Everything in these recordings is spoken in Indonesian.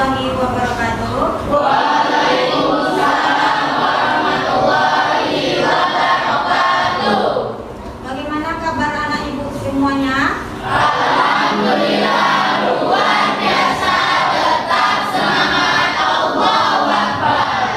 warahmatullahi wabarakatuh. Waalaikumsalam warahmatullahi wabarakatuh. Bagaimana kabar anak ibu semuanya? Alhamdulillah luar biasa, tetap semangat, Allahu Akbar.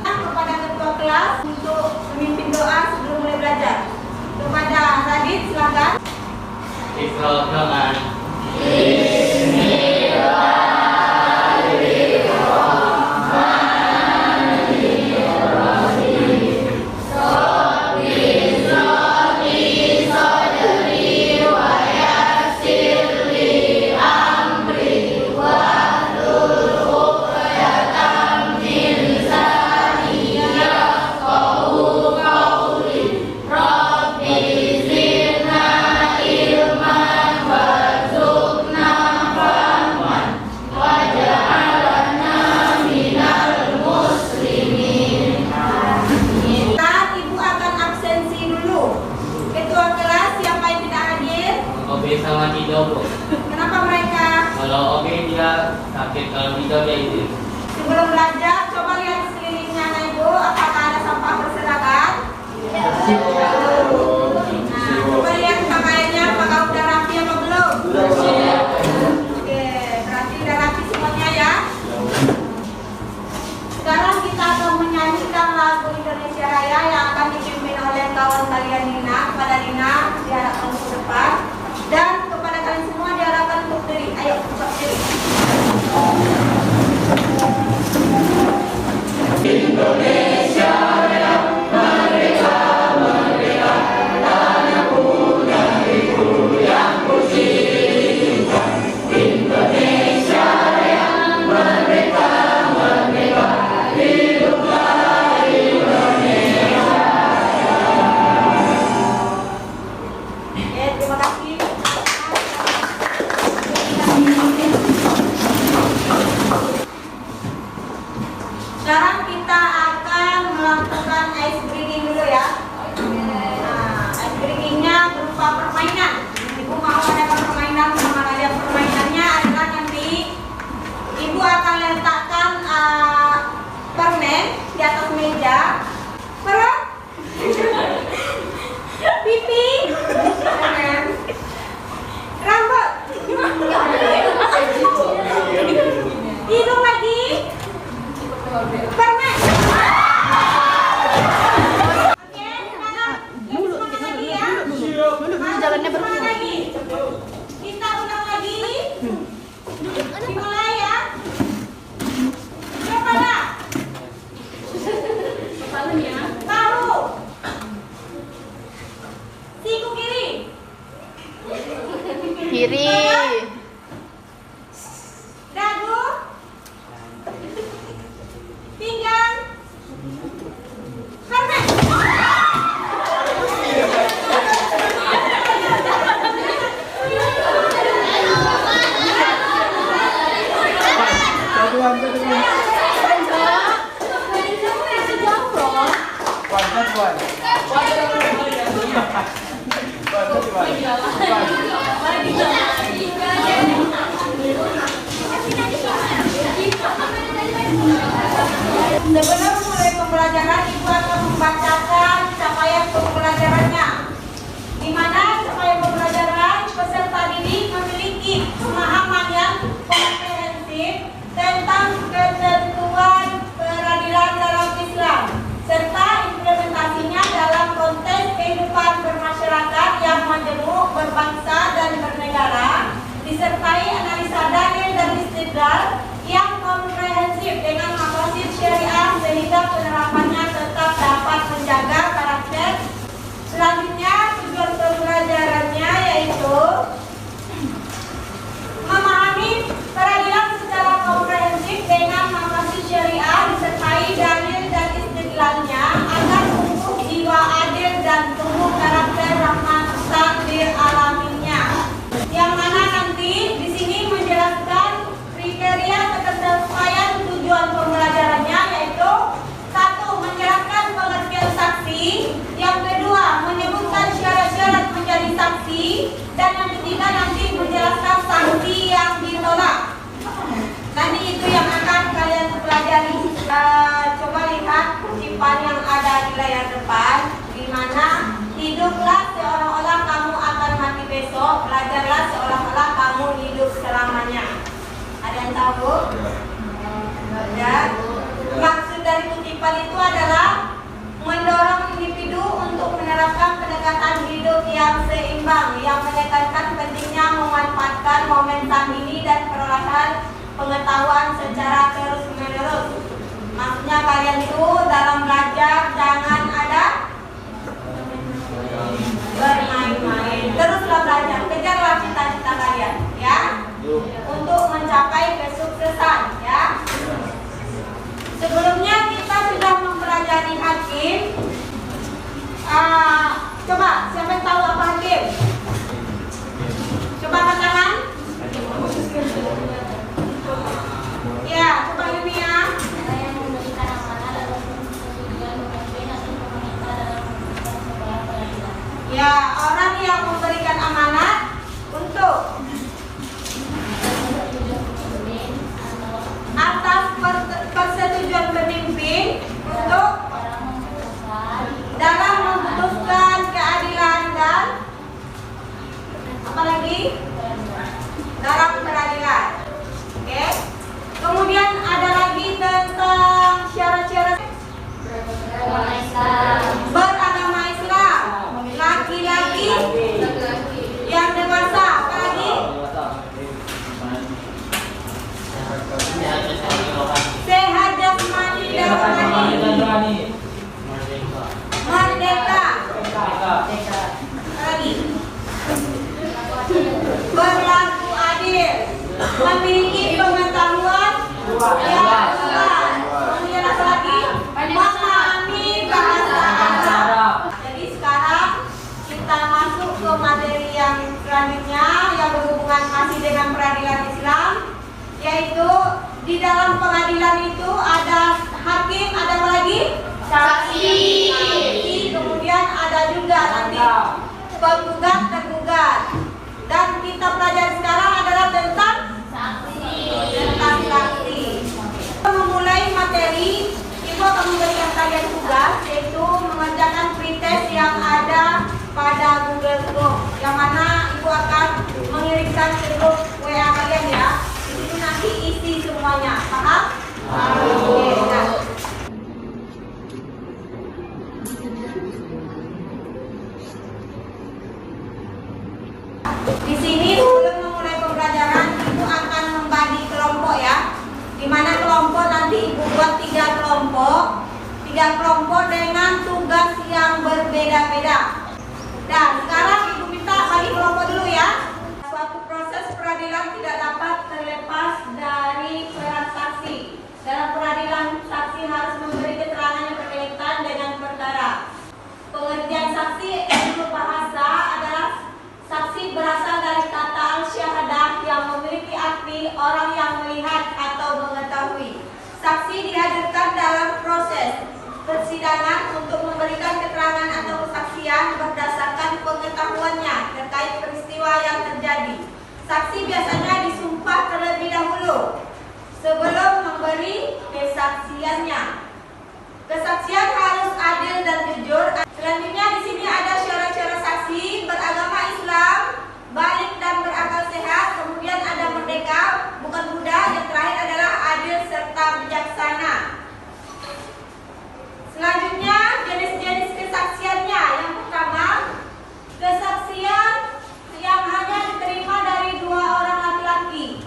Kepada ketua kelas untuk memimpin doa sebelum mulai belajar. Kepada Radit silakan. Iqra dengan Obe sama Dido, Bu. Kenapa mereka? Kalau Obe dia sakit, kalau Dido dia izin. Sebelum belajar, coba lihat sekelilingnya anak ibu, apakah ada sampah berserakan? Nah, coba lihat pakaiannya, apakah udah rapi apa belum? Oke, berarti udah rapi semuanya ya. Sekarang kita akan menyanyikan lagu Indonesia Raya yang akan dipimpin oleh kawan kalian Nina. Kepada Nina diharapkan untuk depan, dan kepada kalian semua diharapkan untuk diri. Ayo, cepat diri. Indonesia Raya, merdeka, merdeka, tanahku negeriku yang ku cinta. Indonesia Raya, merdeka, merdeka, hiduplah Indonesia. Terima kasih. Sekarang kita akan melakukan ice breaking dulu ya. Nah, ice breakingnya berupa permainan. Ibu mau ada permainan sama kalian. Permainannya adalah nanti ibu akan letakkan permen di atas meja. Perut, pipi, rambut, hidung lagi, permen. Oke, sekarang semangat lagi ya. Jalannya Semangat lagi. Kita ulang lagi. Dimulai ya. Kepala. Kepalanya. Bahu. Siku kiri. Kiri. Dagu. Pinggang. Permen. Sebelum mulai pembelajaran, ibu akan membacakan capaian pembelajarannya. Di mana capaian pembelajaran peserta didik memiliki pemahaman yang komprehensif tentang ketentuan peradilan dalam Islam serta implementasinya dalam konteks kehidupan bermasyarakat yang majemuk, berbangsa dan bernegara, disertai analisa dalil dan istidlal yang komprehensif dengan maqasid syariah sehingga penerapannya tetap dapat menjaga karakter. Selanjutnya tujuan pembelajarannya yaitu memahami peradilan secara komprehensif dengan maqasid syariah disertai dalil dan istidlalnya agar tumbuh jiwa adil dan tumbuh karakter rahmat takdir alaminya. Yang mana nanti di sini layar depan, di mana hiduplah seolah-olah kamu akan mati besok, belajarlah seolah-olah kamu hidup selamanya. Ada yang tahu? Ya. Maksud dari kutipan itu adalah mendorong individu untuk menerapkan pendekatan hidup yang seimbang, yang menekankan pentingnya memanfaatkan momentum ini dan perolehan pengetahuan secara terus-menerus. Maksudnya kalian itu dalam belajar jangan ada bermain-main. Teruslah belajar, kejarlah cita-cita kalian, ya, untuk mencapai kesuksesan, ya. Sebelumnya kita sudah mempelajari hakim. Coba siapa yang tahu apa hakim? Coba angkat tangan. Ya, coba ini ya. Ya, orang yang memberikan amanat untuk atas persetujuan pemimpin untuk dalam memutuskan keadilan dan apalagi dalam peradilan. Oke. Kemudian ada lagi tentang syarat-syarat beragama Islam, laki-laki yang dewasa, apalagi sehat jasmani dan rohani, merdeka, lagi berlaku adil, memiliki pengetahuan yang luas, kemudian apa lagi? Memahami bahasa Arab. Jadi sekarang kita masuk ke materi yang selanjutnya yang berhubungan masih dengan peradilan Islam, yaitu di dalam pengadilan itu ada hakim, ada apa lagi? Saksi. Kemudian ada juga nanti penggugat, tergugat. Dan kita pelajari sekarang adalah tentang saksi. Tentang saksi. Memulai materi, Ibu akan memberikan kalian tugas, yaitu mengerjakan pretest yang ada pada Google Form, yang mana Ibu akan mengirimkan ke grup WA kalian, ya. Itu nanti isi semuanya, paham? Oke, nah. Di sini sebelum memulai pembelajaran, Ibu akan membagi kelompok, ya. Di mana kelompok nanti Ibu buat 3 kelompok dengan tugas yang berbeda-beda. Dan sekarang Ibu minta bagi kelompok dulu, ya. Suatu proses peradilan tidak dapat terlepas dari peran saksi. Dalam peradilan, saksi harus memberi keterangan yang berkaitan dengan perkara. Pengertian saksi ilmu bahasa adalah saksi berasal dari kata al-syahadah yang memiliki arti orang yang melihat atau mengetahui. Saksi dihadirkan dalam proses persidangan untuk memberikan keterangan atau kesaksian berdasarkan pengetahuannya terkait peristiwa yang terjadi. Saksi biasanya disumpah terlebih dahulu sebelum memberi kesaksiannya. Kesaksian harus adil dan jujur. Selanjutnya di sini ada syarat-syarat saksi: beragama Islam, baik dan berakal sehat, kemudian ada merdeka, bukan Buddha, yang terakhir adalah adil serta bijaksana. Selanjutnya jenis-jenis kesaksiannya. Yang pertama, kesaksian yang hanya diterima dari 2 orang laki-laki.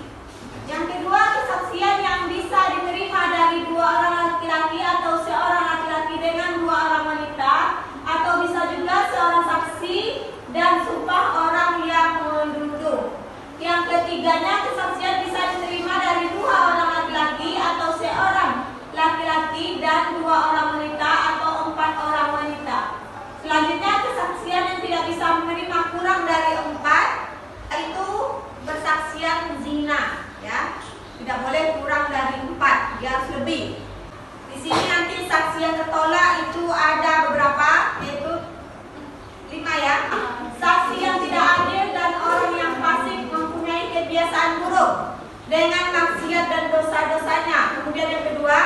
Yang kedua, kesaksian yang bisa diterima dari 2 orang laki-laki atau seorang laki-laki dengan 2 orang wanita, atau bisa juga seorang saksi dan sumpah orang yang menduduk. Yang ketiganya, kesaksian bisa diterima dari 2 orang laki-laki atau seorang laki-laki dan 2 orang wanita atau 4 orang wanita. Selanjutnya, kesaksian yang tidak bisa menerima kurang dari 4, itu bersaksian zina, ya. Tidak boleh kurang dari 4, dia harus lebih. Di sini nanti saksi yang tertolak itu ada beberapa, yaitu 5, ya. Saksi yang tidak adil dan orang yang pasif mempunyai kebiasaan buruk dengan maksiat dan dosa-dosanya. Kemudian yang kedua,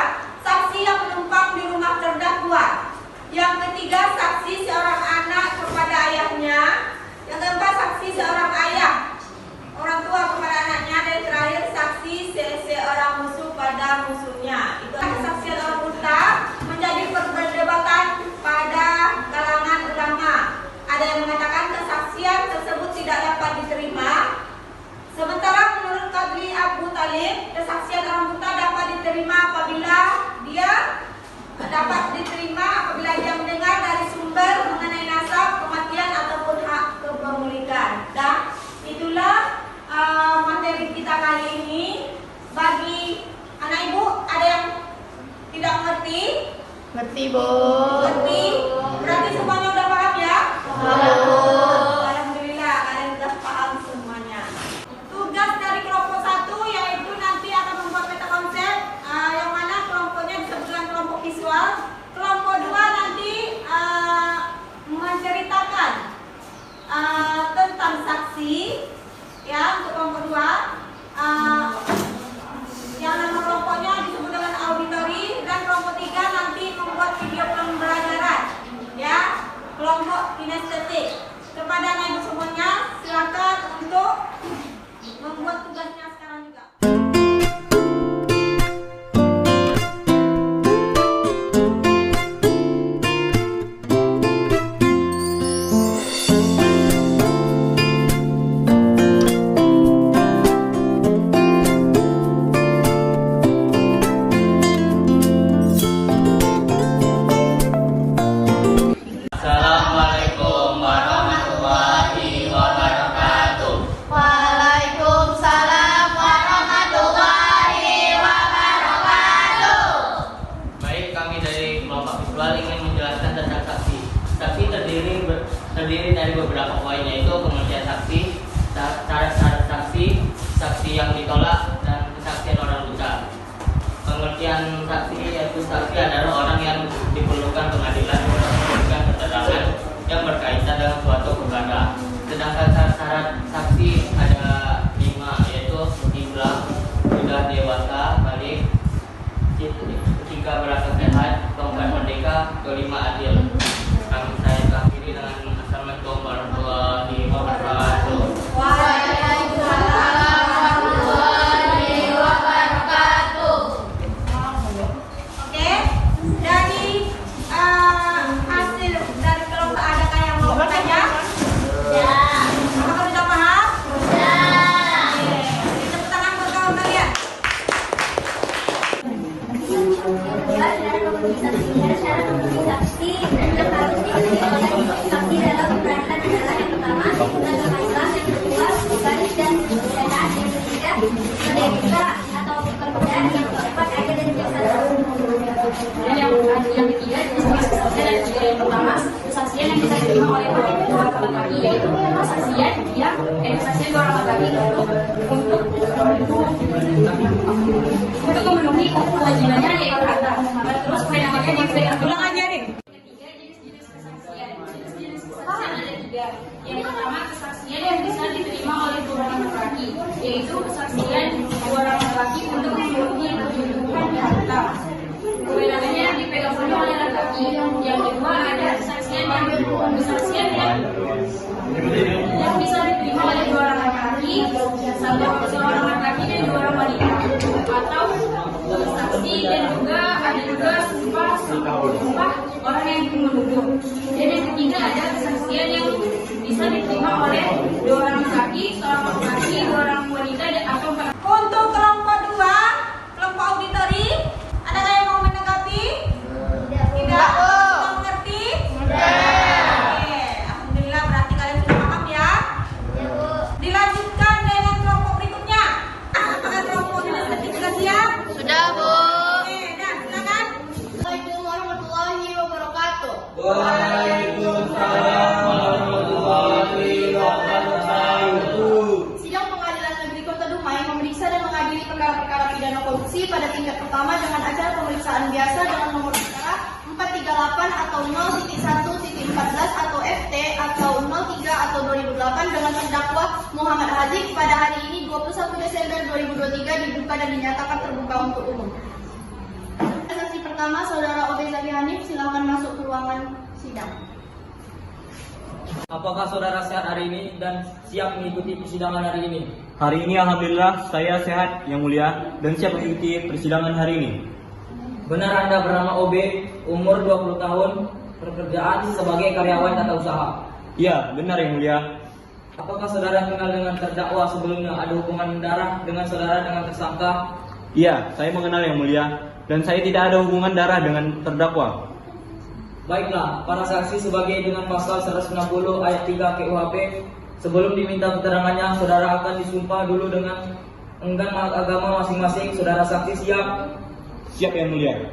saksi yang menumpang di rumah terdakwa. Yang ketiga, kesaksian orang buta dapat diterima apabila dia mendengar dari sumber mengenai nasab, kematian ataupun hak kepemilikan. Dan itulah materi kita kali ini. Bagi anak ibu ada yang tidak mengerti? Ngerti, Bu. Ngerti? Berarti semuanya udah paham ya? Paham. Alhamdulillah kalian sudah paham semuanya. Tugas dari kelompok 1 yaitu nanti akan membuat peta konsep, yang mana kelompoknya disebut dengan kelompok visual. Kelompok 2 nanti menceritakan tentang saksi, ya, untuk kelompok 2. Yang nama kelompoknya disebut dengan auditori, dan kelompok 3 nanti membuat video pembelajaran, ya, kelompok kinestetik. Kepada anak ibu semuanya, silakan untuk membuat tugasnya sekarang juga. Assalamualaikum warahmatullahi wabarakatuh. Waalaikumsalam warahmatullahi wabarakatuh. Baik, kami dari kelompok visual ingin menjelaskan tentang saksi. Saksi terdiri dari beberapa poin, yaitu pengertian saksi, syarat-syarat saksi, saksi yang ditolak, dan kesaksian orang buta. Pengertian saksi yaitu saksi adalah orang yang diperlukan pengadilan untuk memberikan keterangan yang berkaitan dengan suatu perkara. Sedangkan syarat saksi ada 5, yaitu Islam, sudah dewasa, balik, ketiga berasa sehat, keempat merdeka, kelima adil. Saya akhiri dengan Assalamualaikum warahmatullahi wabarakatuh. Waalaikumsalam warahmatullahi wabarakatuh. Oke, dari hasil dari kelompok adakah yang mau bertanya? Ya. Apakah sudah paham? Ya. Oke, beri tepuk tangan buat kawan kalian. Syarat untuk saksi yang harus diterima oleh saksi dalam keberatan adalah yang pertama, agama Islam, yang kedua, baris dan sehat, yang ketiga, merdeka atau pekerjaan, yang keempat, adil dan bijaksana. Dan yang ketiga, jenis kesaksian ada 3. Yang pertama, kesaksian yang bisa diterima oleh dua orang laki-laki, yaitu kesaksian dua orang laki-laki untuk memenuhi kewajibannya, yaitu harta. Terus kewenangannya yang sudah Ulang ajarin. ketiga, jenis-jenis kesaksian. Jenis-jenis kesaksian ada 3. Yang pertama, kesaksian yang bisa diterima oleh dua orang laki-laki, yaitu kesaksian dua orang laki untuk memenuhi kebutuhan harta. Kewenangannya dipegang penuh oleh laki-laki. Yang kedua, ada kesaksian yang bisa diterima oleh dua orang laki-laki, seorang laki-laki dan 2 orang wanita, atau saksi, dan juga ada sumpah orang yang menuduh. Dan yang ketiga, ada kesaksian yang bisa diterima oleh 2 orang laki, seorang laki, 2 orang wanita, atau 4. Untuk kelompok 2, kelompok auditori, adakah yang mau menanggapi? Tidak. Sudah mengerti? Oke, alhamdulillah berarti kalian sudah paham ya. Dilanjutkan dengan kelompok berikutnya. Apakah kelompok kinestetik sudah siap? Sudah, Bu. Oke, dan silakan. Assalamualaikum warahmatullahi wabarakatuh. Waalaikumsalam warahmatullahi wabarakatuh. Sidang Pengadilan Negeri Kota Dumai memeriksa dan mengadili perkara-perkara pidana korupsi pada tingkat pertama dengan acara pemeriksaan biasa dengan nomor perkara 438 atau 0.1.14 atau FT atau 03 atau 2008 dengan terdakwa Muhammad Hazik pada hari ini 21 Desember 2023 dibuka dan dinyatakan terbuka untuk umum. Saksi pertama, Saudara Obey Zaki Hanif, silakan masuk ke ruangan sidang. Apakah saudara sehat hari ini dan siap mengikuti persidangan hari ini? Hari ini alhamdulillah saya sehat yang mulia dan siap mengikuti persidangan hari ini. Benar Anda bernama OB, umur 20 tahun, pekerjaan sebagai karyawan tata usaha? Iya, benar yang mulia. Apakah saudara kenal dengan terdakwa sebelumnya? Ada hubungan darah dengan saudara dengan tersangka? Iya, saya mengenal Yang Mulia, dan saya tidak ada hubungan darah dengan terdakwa. Baiklah, para saksi sebagai dengan pasal 160 ayat 3 KUHP, sebelum diminta keterangannya, saudara akan disumpah dulu dengan enggan agama masing-masing. Saudara saksi siap? Siap Yang Mulia.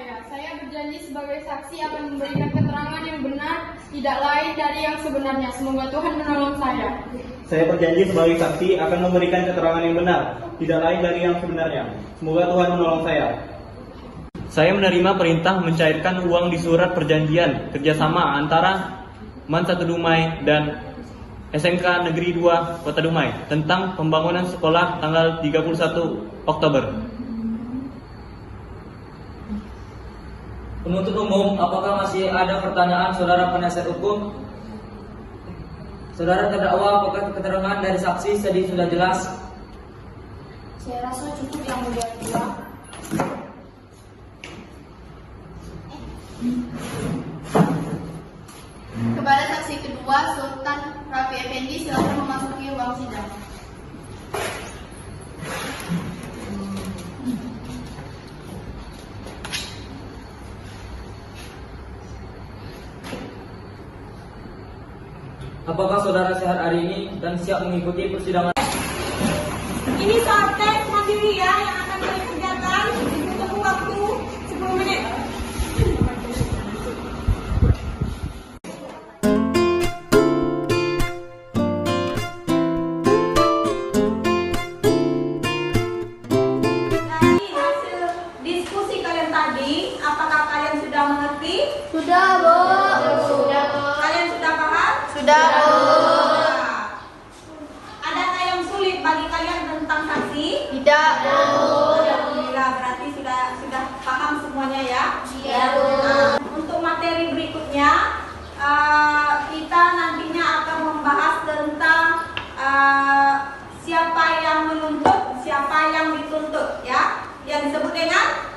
Saya berjanji sebagai saksi akan memberikan keterangan yang benar, tidak lain dari yang sebenarnya. Semoga Tuhan menolong saya. Saya berjanji sebagai saksi akan memberikan keterangan yang benar, tidak lain dari yang sebenarnya. Semoga Tuhan menolong saya. Saya menerima perintah mencairkan uang di surat perjanjian kerjasama antara MAN 1 Dumai dan SMK Negeri 2 Kota Dumai tentang pembangunan sekolah tanggal 31 Oktober. Penuntut umum, apakah masih ada pertanyaan saudara penasihat hukum? Saudara terdakwa, apakah keterangan dari saksi tadi sudah jelas? Saya rasa cukup Yang Mulia kedua. Kepada saksi kedua, Sultan Rafi Effendi, silakan memasuki ruang sidang. Apakah saudara sehat hari ini dan siap mengikuti persidangan? Ini soal tes mandiri ya yang akan kami kerjakan. Tunggu waktu 10 menit. Dari hasil diskusi kalian tadi, apakah kalian sudah mengerti? Sudah, Bu. Kalian sudah paham? Sudah, Bu. Adakah yang sulit bagi kalian tentang saksi? Tidak, Bu. Alhamdulillah, berarti sudah paham semuanya ya. Iya, Bu. Untuk materi berikutnya, kita nantinya akan membahas tentang siapa yang menuntut, siapa yang dituntut ya. Yang disebut dengan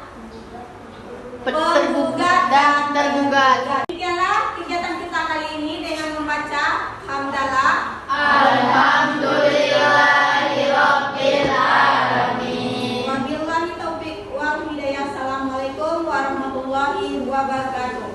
penggugat dan tergugat. Demikianlah kegiatan kita kali ini dengan membaca hamdalah. Alhamdulillahirabbil alamin. Wabillahi taufiq wal hidayah. Assalamualaikum warahmatullahi wabarakatuh.